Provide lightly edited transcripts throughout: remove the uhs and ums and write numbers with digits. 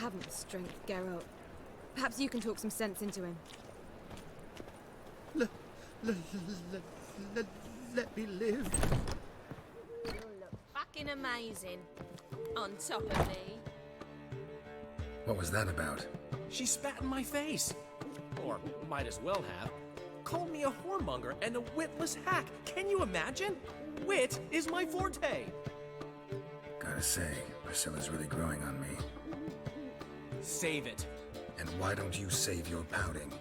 haven't the strength, Geralt. Perhaps you can talk some sense into him. Let me live. You look fucking amazing. On top of me. What was that about? She spat in my face. Or might as well have. Called me a whoremonger and a witless hack. Can you imagine? Wit is my forte. Gotta say, Priscilla's really growing on me. Save it. And why don't you save your pouting?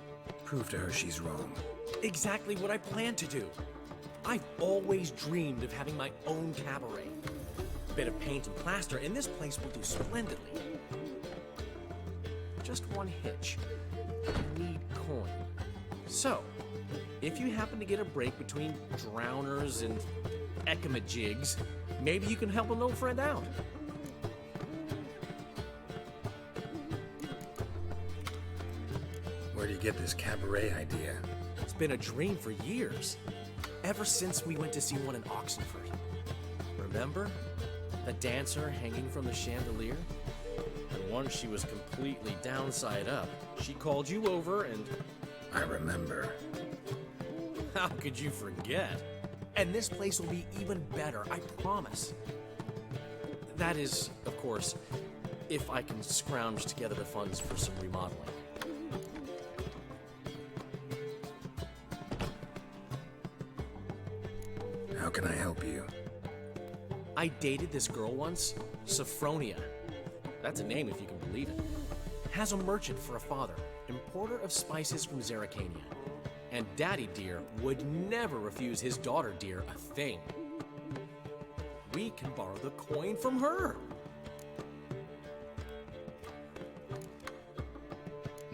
Prove to her she's wrong. Exactly what I plan to do. I've always dreamed of having my own cabaret. A bit of paint and plaster, and this place will do splendidly. Just one hitch. I need coin. So, if you happen to get a break between drowners and ekamajigs, maybe you can help an old friend out. Where do you get this cabaret idea? It's been a dream for years. Ever since we went to see one in Oxenfurt. Remember? The dancer hanging from the chandelier? And once she was completely downside up, she called you over and... I remember. How could you forget? And this place will be even better, I promise. That is, of course, if I can scrounge together the funds for some remodeling. How can I help you? I dated this girl once, Sophronia. That's a name if you can believe it. Has a merchant for a father, importer of spices from Zerrikania. And Daddy Dear would never refuse his daughter Dear a thing. We can borrow the coin from her.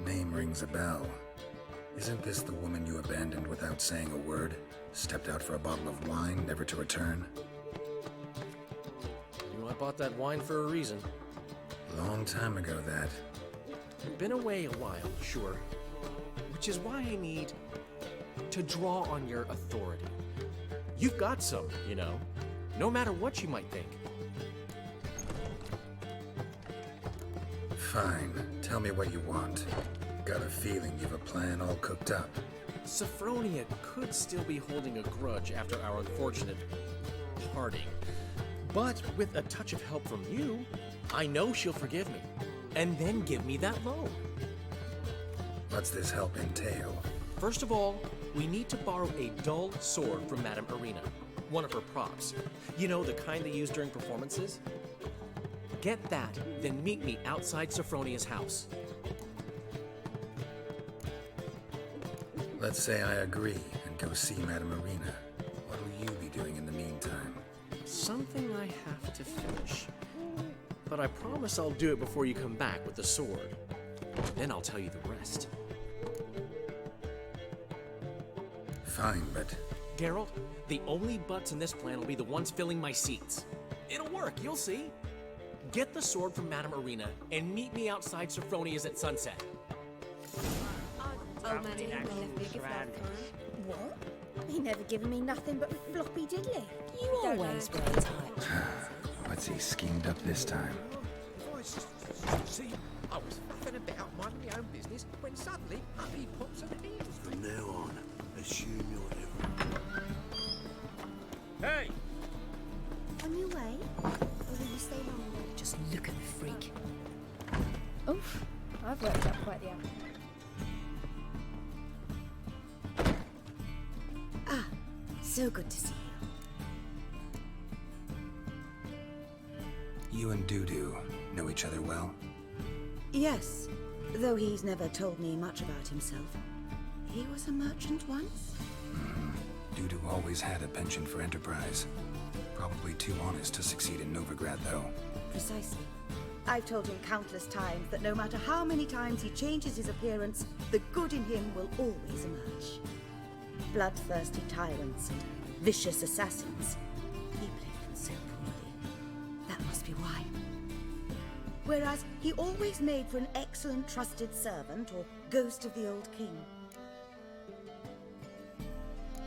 Name rings a bell. Isn't this the woman you abandoned without saying a word? Stepped out for a bottle of wine, never to return? You know, I bought that wine for a reason. Long time ago, that. Been away a while, sure. Which is why I need to draw on your authority. You've got some, you know, no matter what you might think. Fine. Tell me what you want. Got a feeling you've a plan all cooked up. Sophronia could still be holding a grudge after our unfortunate parting. But with a touch of help from you, I know she'll forgive me. And then give me that loan. What's this help entail? First of all, we need to borrow a dull sword from Madame Arena, one of her props. You know, the kind they use during performances? Get that, then meet me outside Sophronia's house. Let's say I agree and go see Madame Arena. What will you be doing in the meantime? Something I have to finish. But I promise I'll do it before you come back with the sword. Then I'll tell you the rest. Fine, but... Geralt, the only butts in this plan will be the ones filling my seats. It'll work, you'll see. Get the sword from Madame Arena and meet me outside Sophronia's at sunset. Old man Ian left me a gift last time. What? He never given me nothing but floppy diddly. You always wear tight. What's he schemed up this time? See, I was faffing about minding my own business when suddenly up he pops at the heels. From now on, assume you're everything. Hey! On your way? Or will you stay longer? Just look at the freak. Oof, I've worked up quite the appetite. Ah, so good to see you. You and Dudu know each other well? Yes, though he's never told me much about himself. He was a merchant once? Dudu always had a penchant for enterprise. Probably too honest to succeed in Novigrad, though. Precisely. I've told him countless times that no matter how many times he changes his appearance, the good in him will always emerge. Bloodthirsty tyrants and vicious assassins. He played them so poorly. That must be why. Whereas he always made for an excellent trusted servant or ghost of the old king.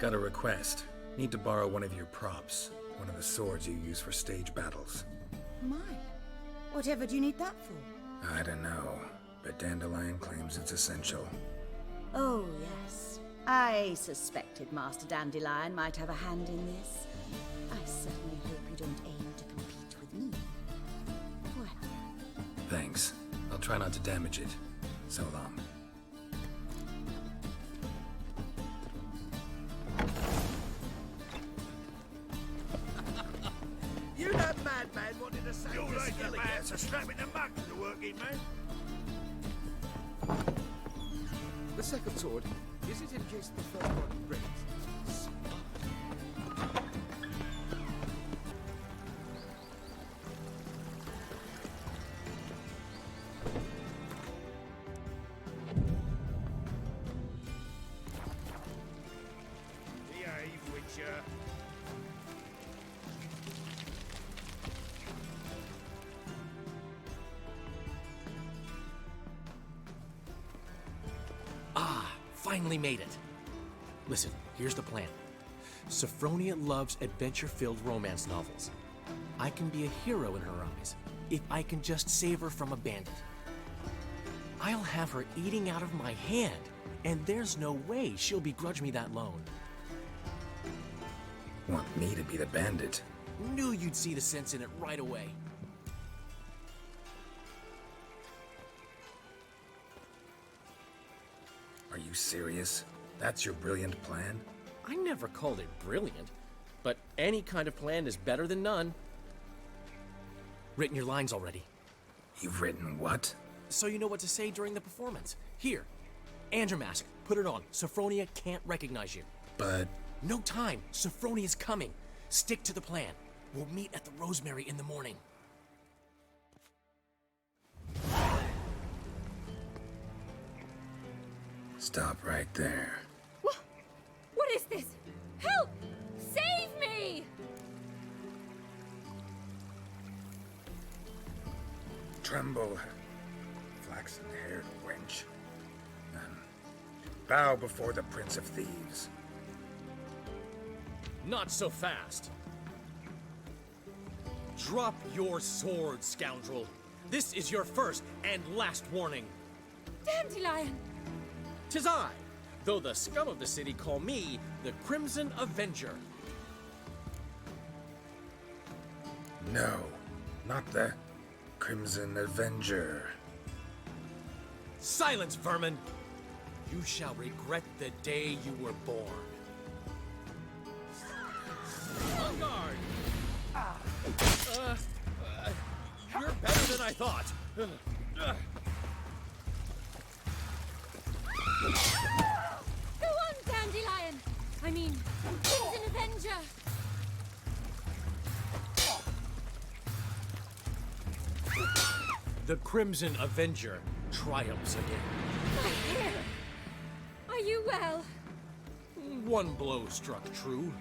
Got a request. Need to borrow one of your props. One of the swords you use for stage battles. My, whatever do you need that for? I don't know, but Dandelion claims it's essential. Oh, yes. I suspected Master Dandelion might have a hand in this. I certainly hope you don't aim to compete with me. Well, Thanks. I'll try not to damage it. So long. You that madman wanted to say You this like skill the again. man's a slapping the mug to working man. The second sword, is it in case the first one breaks? Behave, Witcher. Finally made it. Listen, here's the plan. Sophronia loves adventure-filled romance novels. I can be a hero in her eyes if I can just save her from a bandit. I'll have her eating out of my hand, and there's no way she'll begrudge me that loan. Want me to be the bandit? Knew you'd see the sense in it right away. Are you serious? That's your brilliant plan? I never called it brilliant, but any kind of plan is better than none. Written your lines already, You've written what? so you know what to say during the performance. Here, and your mask. Put it on. Sophronia can't recognize you. But No time. Sophronia's coming. Stick to the plan. We'll meet at the Rosemary in the morning. stop right there. What is this? Help! Save me! Tremble, flaxen-haired wench. Bow before the Prince of Thieves. Not so fast. Drop your sword, scoundrel. This is your first and last warning. Dandelion! 'Tis I, though the scum of the city call me the Crimson Avenger. No, not the Crimson Avenger. Silence, vermin! You shall regret the day you were born. On guard! You're better than I thought. Go on, Dandelion! I mean, Crimson Avenger! The Crimson Avenger triumphs again. My hair! Are you well? One blow struck true.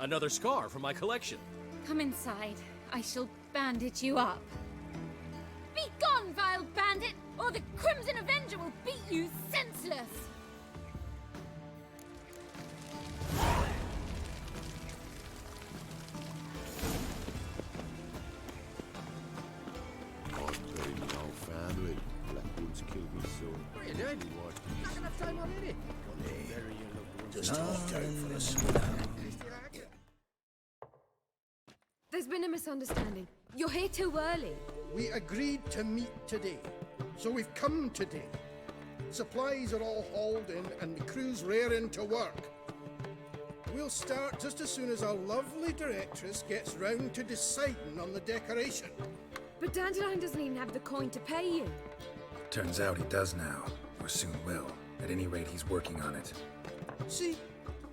Another scar from my collection. Come inside. I shall bandage you up. Be gone, vile bandit, or the Crimson Avenger will beat you senseless! Very now found it. Black Woods killed me so. What are you doing? Not enough time already. Just half time for us. There's been a misunderstanding. You're here too early. We agreed to meet today, so we've come today. Supplies are all hauled in and the crew's raring to work. We'll start just as soon as our lovely directress gets round to deciding on the decoration. But Dandelion doesn't even have the coin to pay you. Turns out he does now, or soon will. At any rate, he's working on it. See,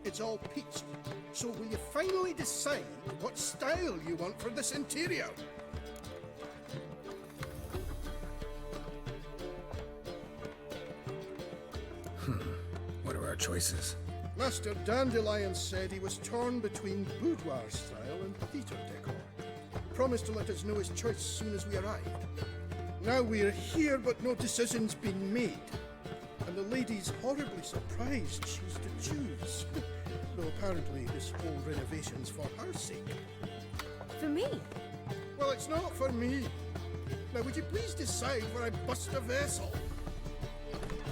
it's all peached. So will you finally decide what style you want for this interior? What are our choices? Master Dandelion said he was torn between boudoir style and theatre decor. Promised to let us know his choice as soon as we arrived. Now we're here, but no decision's been made. And the lady's horribly surprised she's to choose. Though apparently this whole renovation's for her sake. For me? Well, it's not for me. Now, would you please decide where I bust a vessel?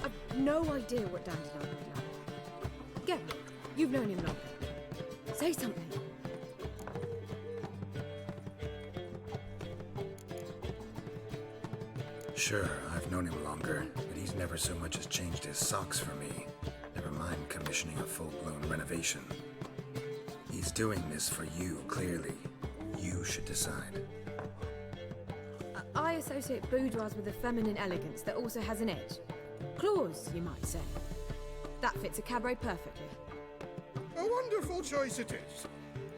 I've no idea what Dandelion would like. Geralt, you've known him longer. Say something. Sure, I've known him longer, but he's never so much as changed his socks for me. Never mind commissioning a full-blown renovation. He's doing this for you, clearly. You should decide. I associate boudoirs with a feminine elegance that also has an edge. Claws, you might say. That fits a cabaret perfectly. A wonderful choice it is.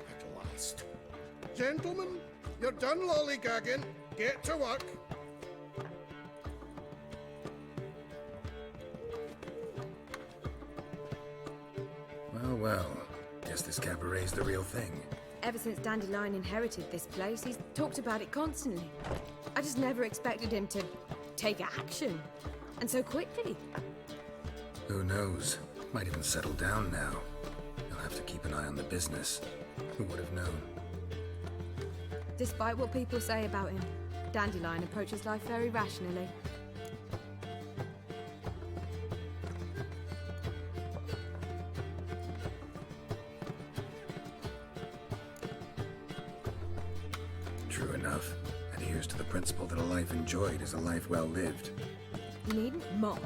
At last. Gentlemen, you're done lollygagging. Get to work. Well, guess this cabaret's the real thing. Ever since Dandelion inherited this place, he's talked about it constantly. I just never expected him to take action. And so quickly. Who knows? Might even settle down now. You'll have to keep an eye on the business. Who would have known? Despite what people say about him, Dandelion approaches life very rationally. True enough. Adheres to the principle that a life enjoyed is a life well lived. You needn't mock.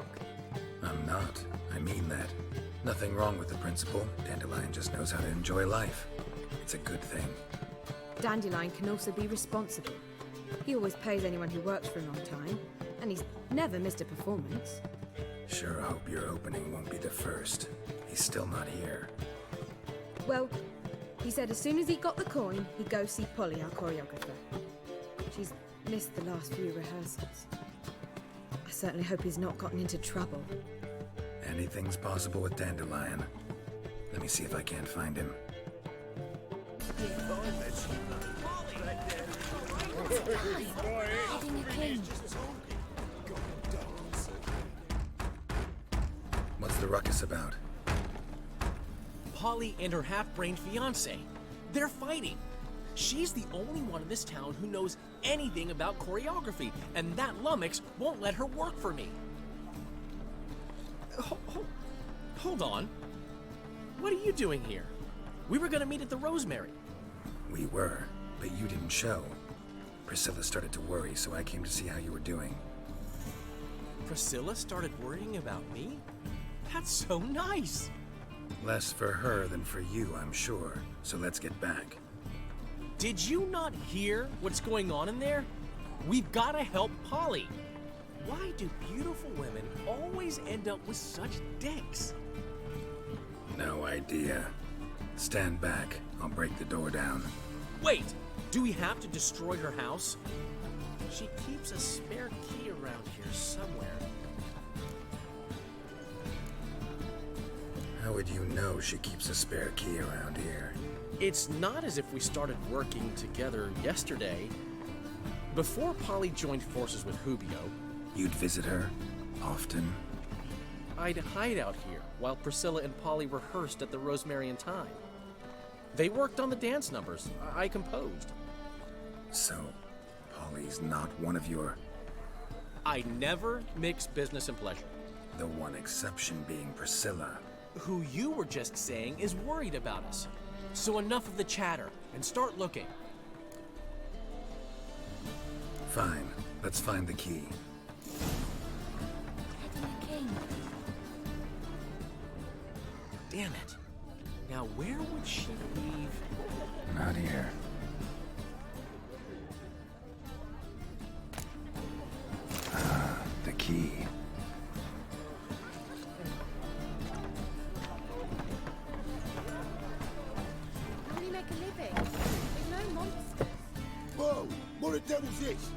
I'm not. I mean that. Nothing wrong with the principle. Dandelion just knows how to enjoy life. It's a good thing. Dandelion can also be responsible. He always pays anyone who works for him on time, and he's never missed a performance. Sure hope your opening won't be the first. He's still not here. Well, he said as soon as he got the coin, he'd go see Polly, our choreographer. She's missed the last few rehearsals. I certainly hope he's not gotten into trouble. Anything's possible with Dandelion. Let me see if I can't find him. What's the ruckus about? Polly and her half-brained fiancé. They're fighting. She's the only one in this town who knows anything about choreography, and that lummox won't let her work for me. Hold on. What are you doing here? We were gonna meet at the Rosemary. We were, but you didn't show. Priscilla started to worry, so I came to see how you were doing. Priscilla started worrying about me? That's so nice. Less for her than for you, I'm sure. So let's get back. Did you not hear what's going on in there? We've gotta help Polly. Why do beautiful women always end up with such dicks? No idea. Stand back. I'll break the door down. Wait! Do we have to destroy her house? She keeps a spare key around here somewhere. How would you know she keeps a spare key around here? It's not as if we started working together yesterday. Before Polly joined forces with Hubio, You'd visit her? Often? I'd hide out here while Priscilla and Polly rehearsed at the Rosemary and Thyme. They worked on the dance numbers. I composed. So, Polly's not one of your... I never mix business and pleasure. The one exception being Priscilla. Who you were just saying is worried about us. So enough of the chatter, and start looking. Fine. Let's find the key. Damn it. Now where would she leave? Not here. Ah, the key. How do you make a living? With no monsters. Whoa! What the devil's this?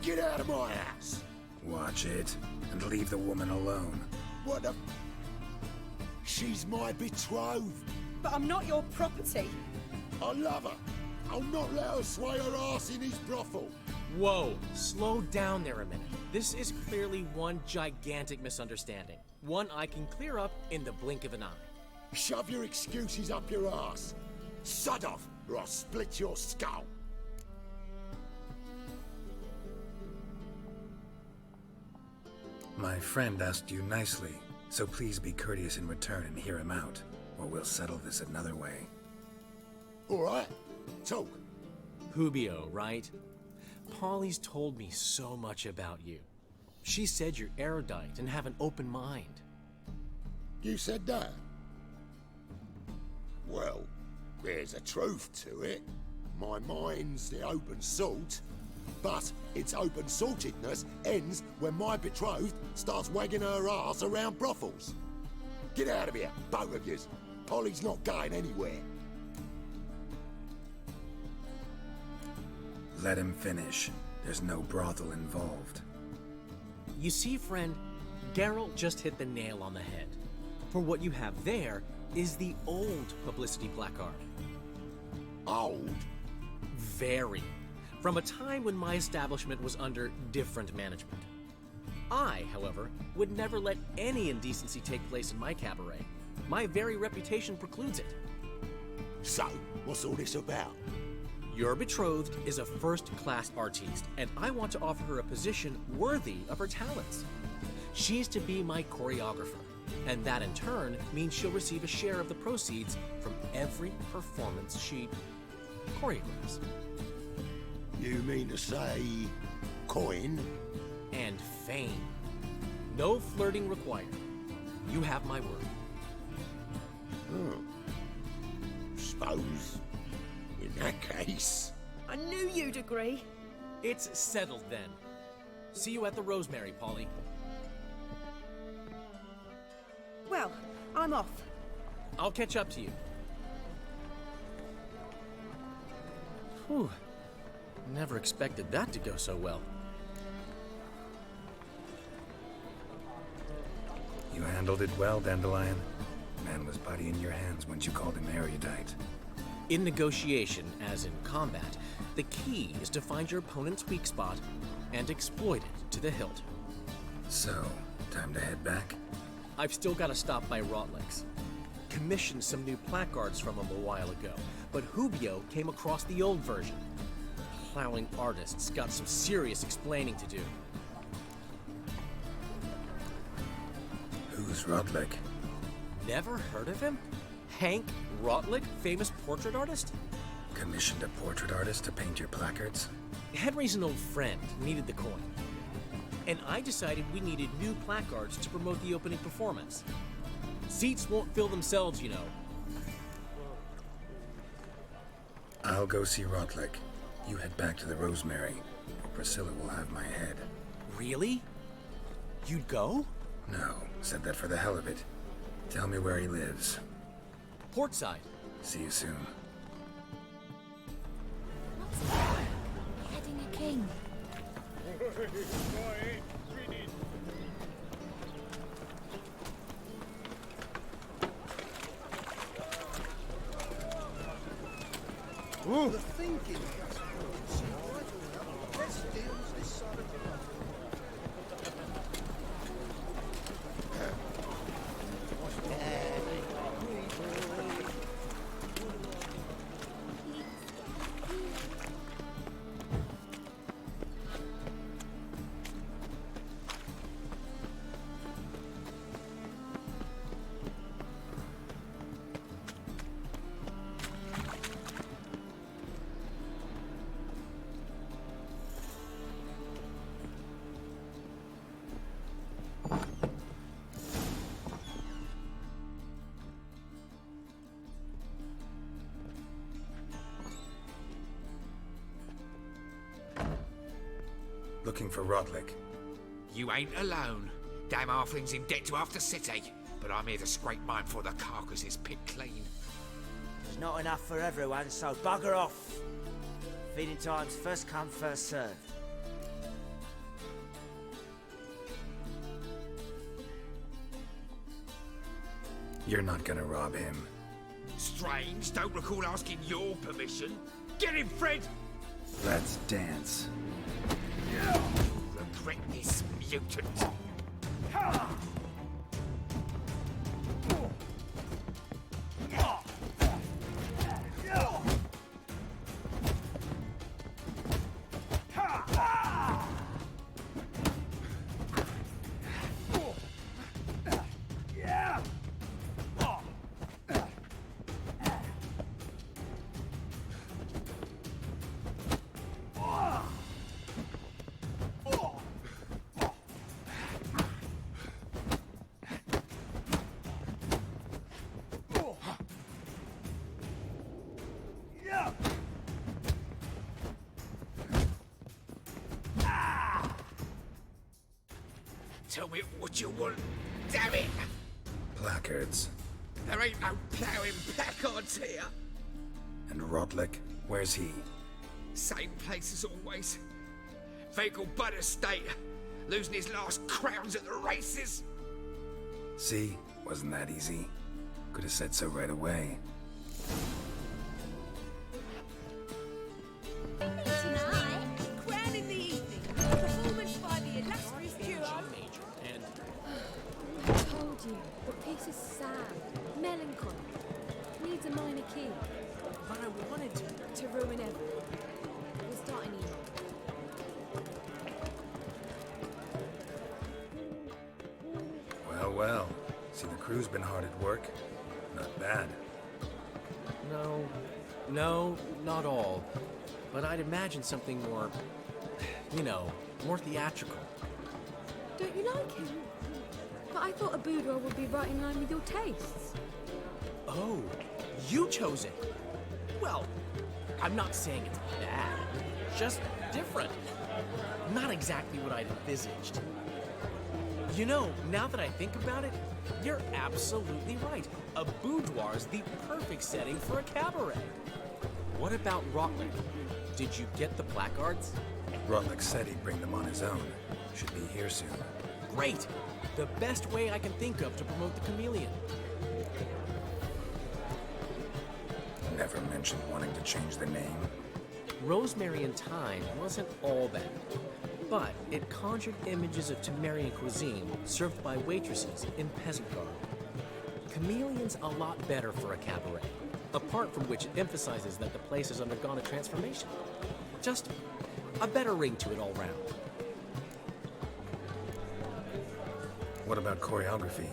Get out of my house! Watch it, and leave the woman alone. What the... She's my betrothed. But I'm not your property. I love her. I'll not let her sway her ass in his brothel. Whoa, slow down there a minute. This is clearly one gigantic misunderstanding. One I can clear up in the blink of an eye. Shove your excuses up your ass. Sod off, or I'll split your skull. My friend asked you nicely, so please be courteous in return and hear him out, or we'll settle this another way. All right, talk. Hubio, right? Polly's told me so much about you. She said you're erudite and have an open mind. You said that? Well, there's a truth to it. My mind's the open salt, but its open saltedness ends when my betrothed starts wagging her ass around brothels. Get out of here, both of yous. Polly's not going anywhere. Let him finish. There's no brothel involved. You see, friend, Geralt just hit the nail on the head. For what you have there is the old publicity placard. Old? Very. From a time when my establishment was under different management. I, however, would never let any indecency take place in my cabaret. My very reputation precludes it. So, what's all this about? Your betrothed is a first-class artiste, and I want to offer her a position worthy of her talents. She's to be my choreographer, and that in turn means she'll receive a share of the proceeds from every performance she choreographs. You mean to say... coin? And fame. No flirting required. You have my word. Suppose... in that case... I knew you'd agree. It's settled then. See you at the Rosemary, Polly. Well, I'm off. I'll catch up to you. Whew. Never expected that to go so well. You handled it well, Dandelion. Man was body in your hands once you called him erudite. In negotiation, as in combat, the key is to find your opponent's weak spot and exploit it to the hilt. So, time to head back? I've still got to stop by Rotlick's. Commissioned some new placards from him a while ago, but Hubio came across the old version. Plowing artists got some serious explaining to do. Who's Rotlick? Never heard of him? Hank Rotlick, famous portrait artist? Commissioned a portrait artist to paint your placards? Henry's an old friend, needed the coin. And I decided we needed new placards to promote the opening performance. Seats won't fill themselves, you know. I'll go see Rotlick. You head back to the Rosemary, or Priscilla will have my head. Really? You'd go? No, said that for the hell of it. Tell me where he lives. Portside. See you soon. What's that? Heading a king. The thinking, I suppose. See, why do we have the best deals this side of the world? Looking for Rotlick. You ain't alone. Damn halfling's in debt to half the city. But I'm here to scrape mine before the carcass is picked clean. There's not enough for everyone, so bugger off. Feeding time's first come, first served. You're not gonna rob him. Strange, don't recall asking your permission. Get him, Fred! Let's dance. Regret this, mutant. Tell me what you want. Damn it! Placards. There ain't no ploughing placards here. And Rodlick, where's he? Same place as always. Vehicle butter state. Losing his last crowns at the races. See? Wasn't that easy? Could have said so right away. Tonight, crowning the evening, performance by the illustrious Geralt. And I told you, the piece is sad, melancholy. Needs a minor key. but I wanted To ruin everything. We'll start an email. Well, well. See, the crew's been hard at work. Not bad. No, not all. But I'd imagine something more, more theatrical. Don't you like him? But I thought a boudoir would be right in line with your tastes. Oh, you chose it. Well, I'm not saying it's bad, just different. Not exactly what I'd envisaged. Now that I think about it, you're absolutely right. A boudoir's the perfect setting for a cabaret. What about Rodlick? Did you get the placards? Rodlick said he'd bring them on his own. Should be here soon. Great! The best way I can think of to promote the Chameleon. Never mentioned wanting to change the name. Rosemary and Thyme wasn't all bad, but it conjured images of Temerian cuisine served by waitresses in peasant garb. Chameleon's a lot better for a cabaret, apart from which it emphasizes that the place has undergone a transformation. Just a better ring to it all round. What about choreography?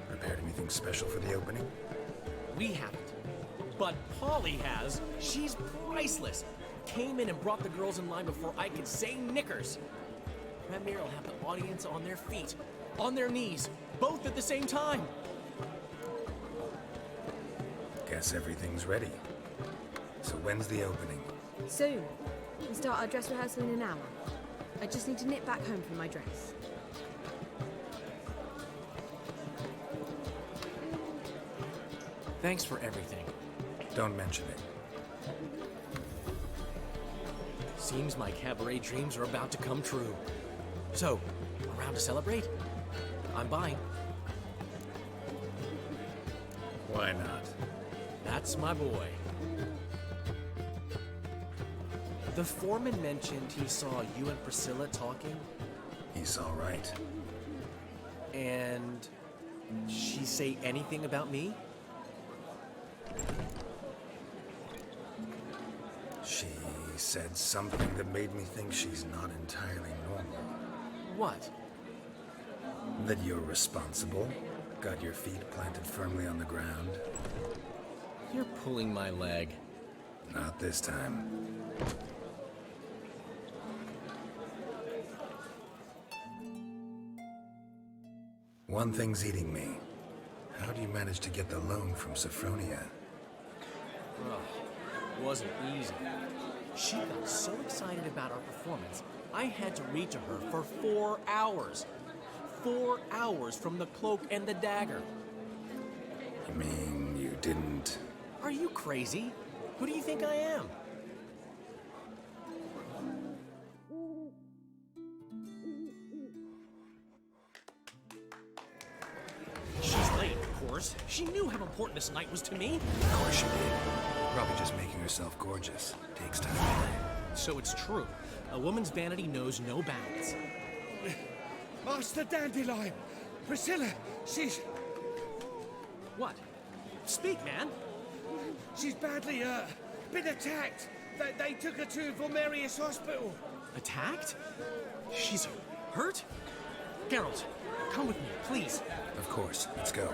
Prepared anything special for the opening? We haven't. But Polly has. She's priceless. Came in and brought the girls in line before I could say knickers. Premier will have the audience on their feet, on their knees, both at the same time. Guess everything's ready. So when's the opening? Soon. We start our dress rehearsal in an hour. I just need to nip back home for my dress. Thanks for everything. Don't mention it. Seems my cabaret dreams are about to come true. So, around to celebrate? I'm buying. Why not? That's my boy. The foreman mentioned he saw you and Priscilla talking, He's all right. and she say anything about me? She said something that made me think she's not entirely normal. What? That you're responsible, got your feet planted firmly on the ground. You're pulling my leg. Not this time. One thing's eating me. How do you manage to get the loan from Sophronia? Wasn't easy. She got so excited about our performance, I had to read to her for 4 hours. 4 hours from the cloak and the dagger. I mean, you didn't... Are you crazy? Who do you think I am? She's late, of course. She knew how important this night was to me. Of course she did. Probably just making herself gorgeous. Takes time. So it's true. A woman's vanity knows no bounds. Master Dandelion! Priscilla, she's What? Speak, man. she's badly, been attacked. They took her to Vulmerius Hospital. Attacked? She's hurt? Geralt, come with me, please. Of course. Let's go.